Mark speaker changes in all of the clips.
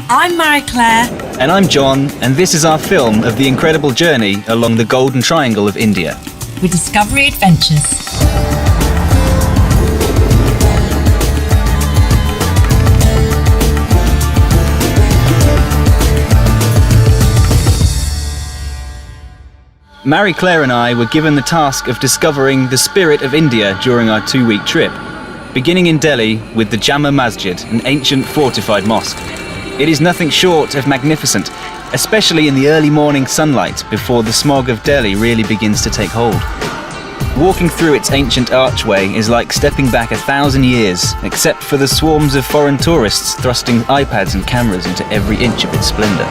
Speaker 1: I'm Marie-Claire.
Speaker 2: And I'm John, and this is our film of the incredible journey along the Golden Triangle of India.
Speaker 1: With Discovery Adventures.
Speaker 2: Marie-Claire and I were given the task of discovering the spirit of India during our 2-week trip, beginning in Delhi with the Jama Masjid, an ancient fortified mosque. It is nothing short of magnificent, especially in the early morning sunlight before the smog of Delhi really begins to take hold. Walking through its ancient archway is like stepping back 1,000 years, except for the swarms of foreign tourists thrusting iPads and cameras into every inch of its splendor.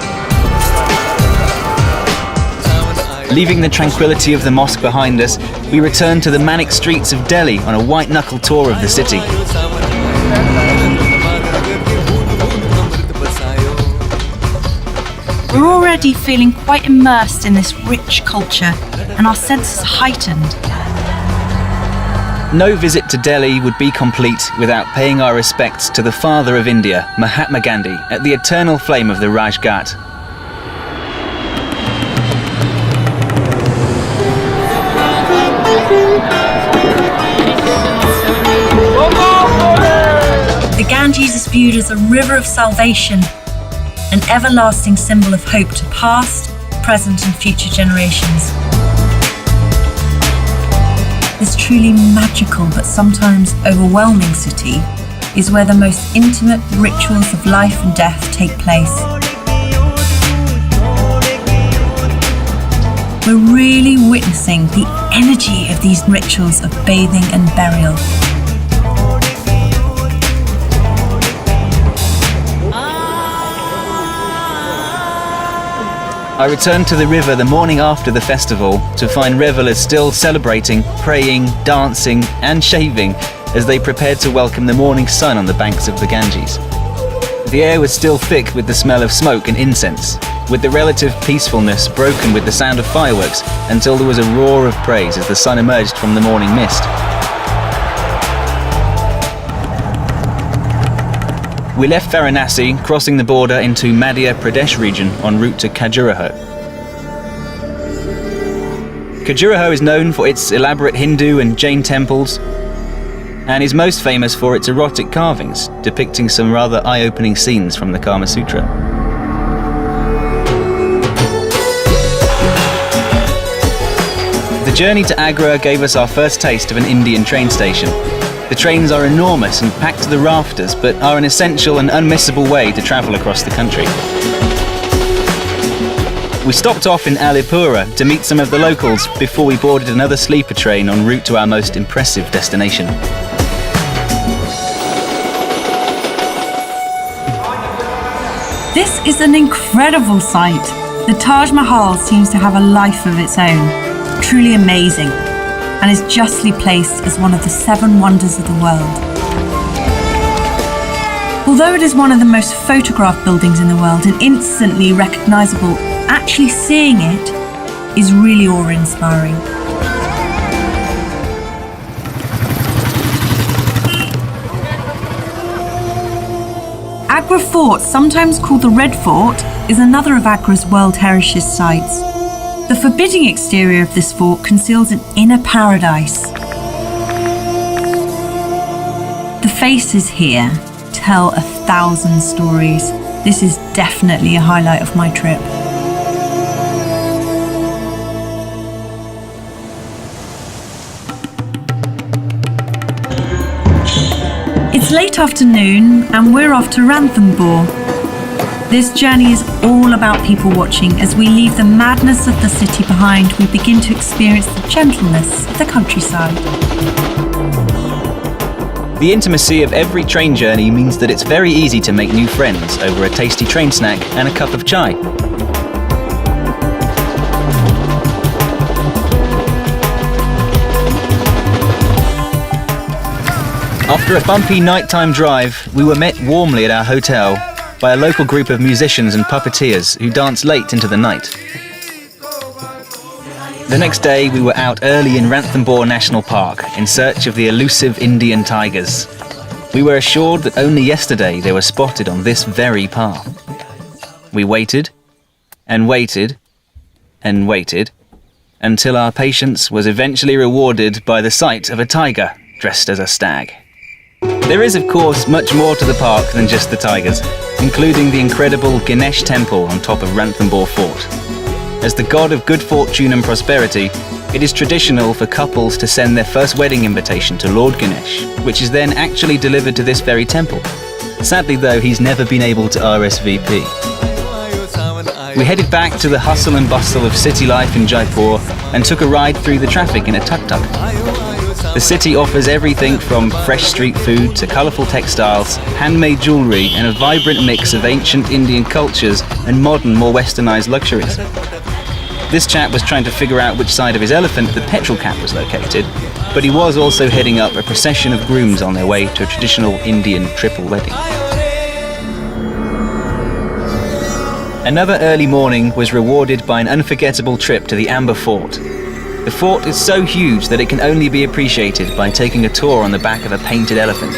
Speaker 2: Leaving the tranquility of the mosque behind us, we return to the manic streets of Delhi on a white-knuckle tour of the city.
Speaker 1: We're already feeling quite immersed in this rich culture, and our senses heightened.
Speaker 2: No visit to Delhi would be complete without paying our respects to the father of India, Mahatma Gandhi, at the eternal flame of the Raj Ghat.
Speaker 1: The Ganges is viewed as a river of salvation, an everlasting symbol of hope to past, present and future generations. This truly magical but sometimes overwhelming city is where the most intimate rituals of life and death take place. We're really witnessing the energy of these rituals of bathing and burial.
Speaker 2: I returned to the river the morning after the festival to find revelers still celebrating, praying, dancing and shaving as they prepared to welcome the morning sun on the banks of the Ganges. The air was still thick with the smell of smoke and incense, with the relative peacefulness broken with the sound of fireworks until there was a roar of praise as the sun emerged from the morning mist. We left Varanasi, crossing the border into Madhya Pradesh region en route to Khajuraho. Khajuraho is known for its elaborate Hindu and Jain temples and is most famous for its erotic carvings depicting some rather eye-opening scenes from the Kama Sutra. The journey to Agra gave us our first taste of an Indian train station. The trains are enormous and packed to the rafters, but are an essential and unmissable way to travel across the country. We stopped off in Alipura to meet some of the locals before we boarded another sleeper train en route to our most impressive destination.
Speaker 1: This is an incredible sight. The Taj Mahal seems to have a life of its own. Truly amazing. And is justly placed as one of the 7 wonders of the world. Although it is one of the most photographed buildings in the world and instantly recognisable, actually seeing it is really awe-inspiring. Agra Fort, sometimes called the Red Fort, is another of Agra's World Heritage Sites. The forbidding exterior of this fort conceals an inner paradise. The faces here tell 1,000 stories. This is definitely a highlight of my trip. It's late afternoon and we're off to Ranthambore. This journey is all about people watching. As we leave the madness of the city behind, we begin to experience the gentleness of the countryside.
Speaker 2: The intimacy of every train journey means that it's very easy to make new friends over a tasty train snack and a cup of chai. After a bumpy nighttime drive, we were met warmly at our hotel by a local group of musicians and puppeteers who danced late into the night. The next day, we were out early in Ranthambore National Park in search of the elusive Indian tigers. We were assured that only yesterday they were spotted on this very path. We waited, and waited, and waited, until our patience was eventually rewarded by the sight of a tiger dressed as a stag. There is, of course, much more to the park than just the tigers, including the incredible Ganesh temple on top of Ranthambore Fort. As the god of good fortune and prosperity, it is traditional for couples to send their first wedding invitation to Lord Ganesh, which is then actually delivered to this very temple. Sadly though, he's never been able to RSVP. We headed back to the hustle and bustle of city life in Jaipur and took a ride through the traffic in a tuk-tuk. The city offers everything from fresh street food to colourful textiles, handmade jewellery and a vibrant mix of ancient Indian cultures and modern, more westernised luxuries. This chap was trying to figure out which side of his elephant the petrol cap was located, but he was also heading up a procession of grooms on their way to a traditional Indian triple wedding. Another early morning was rewarded by an unforgettable trip to the Amber Fort. The fort is so huge that it can only be appreciated by taking a tour on the back of a painted elephant.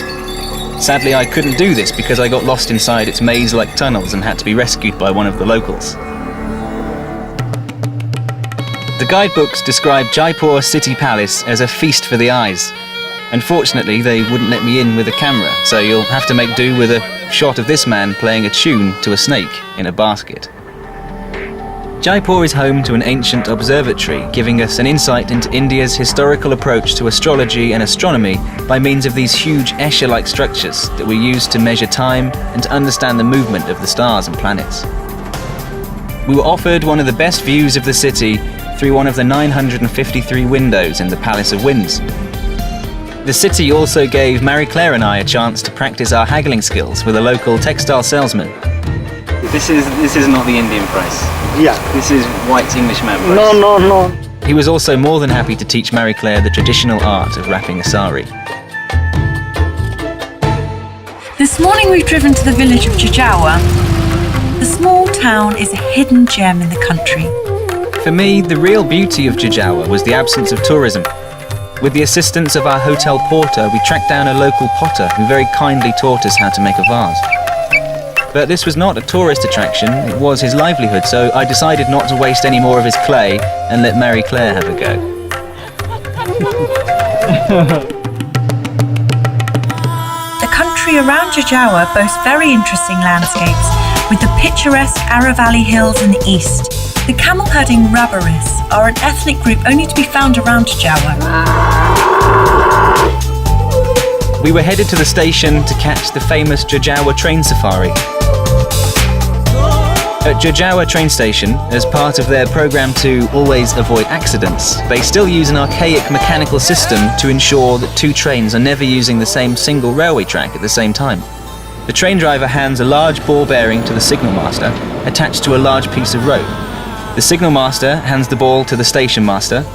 Speaker 2: Sadly, I couldn't do this because I got lost inside its maze-like tunnels and had to be rescued by one of the locals. The guidebooks describe Jaipur City Palace as a feast for the eyes. Unfortunately, they wouldn't let me in with a camera, so you'll have to make do with a shot of this man playing a tune to a snake in a basket. Jaipur is home to an ancient observatory, giving us an insight into India's historical approach to astrology and astronomy by means of these huge Escher-like structures that were used to measure time and to understand the movement of the stars and planets. We were offered one of the best views of the city through one of the 953 windows in the Palace of Winds. The city also gave Marie-Claire and I a chance to practice our haggling skills with a local textile salesman. This is not the Indian price.
Speaker 3: Yeah.
Speaker 2: This is white Englishman price.
Speaker 3: No.
Speaker 2: He was also more than happy to teach Marie-Claire the traditional art of wrapping a sari.
Speaker 1: This morning we've driven to the village of Jijawa. The small town is a hidden gem in the country.
Speaker 2: For me, the real beauty of Jijawa was the absence of tourism. With the assistance of our hotel porter, we tracked down a local potter who very kindly taught us how to make a vase. But this was not a tourist attraction, it was his livelihood, so I decided not to waste any more of his clay and let Marie-Claire have a go.
Speaker 1: The country around Jijawa boasts very interesting landscapes, with the picturesque Ara Valley Hills in the east. The camel-herding Rabbaris are an ethnic group only to be found around Jijawa.
Speaker 2: We were headed to the station to catch the famous Jijawa train safari. At Jijawa train station, as part of their program to always avoid accidents, they still use an archaic mechanical system to ensure that two trains are never using the same single railway track at the same time. The train driver hands a large ball bearing to the signal master, attached to a large piece of rope. The signal master hands the ball to the station master.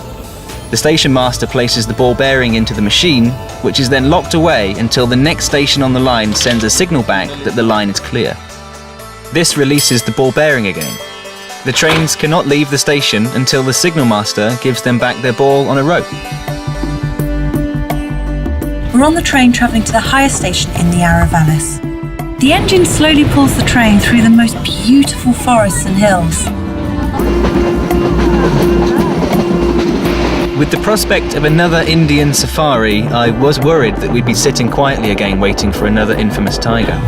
Speaker 2: The station master places the ball bearing into the machine, which is then locked away until the next station on the line sends a signal back that the line is clear. This releases the ball bearing again. The trains cannot leave the station until the signal master gives them back their ball on a rope.
Speaker 1: We're on the train travelling to the highest station in the Ara Vallis. The engine slowly pulls the train through the most beautiful forests and hills.
Speaker 2: With the prospect of another Indian safari, I was worried that we'd be sitting quietly again waiting for another infamous tiger.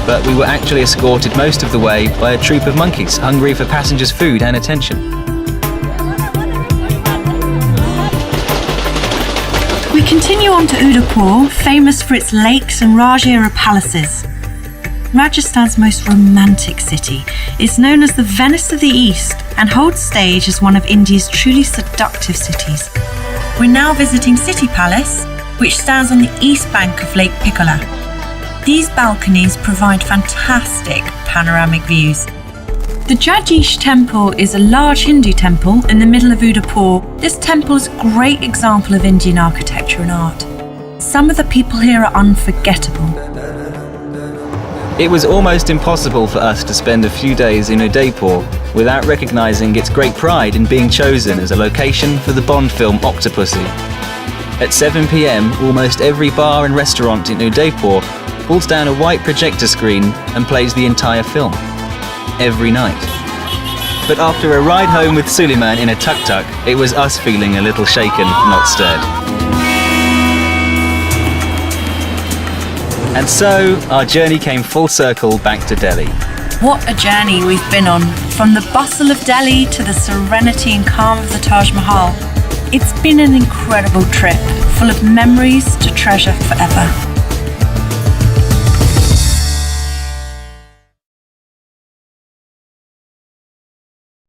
Speaker 2: But we were actually escorted most of the way by a troop of monkeys hungry for passengers' food and attention.
Speaker 1: We continue on to Udaipur, famous for its lakes and Raj-era palaces. Rajasthan's most romantic city is known as the Venice of the East and holds stage as one of India's truly seductive cities. We're now visiting City Palace, which stands on the east bank of Lake Piccola. These balconies provide fantastic panoramic views. The Jajish Temple is a large Hindu temple in the middle of Udaipur. This temple is a great example of Indian architecture and art. Some of the people here are unforgettable.
Speaker 2: It was almost impossible for us to spend a few days in Udaipur without recognising its great pride in being chosen as a location for the Bond film Octopussy. At 7 p.m, almost every bar and restaurant in Udaipur pulls down a white projector screen and plays the entire film. Every night. But after a ride home with Suleiman in a tuk-tuk, it was us feeling a little shaken, not stirred. And so, our journey came full circle back to Delhi.
Speaker 1: What a journey we've been on, from the bustle of Delhi to the serenity and calm of the Taj Mahal. It's been an incredible trip, full of memories to treasure forever.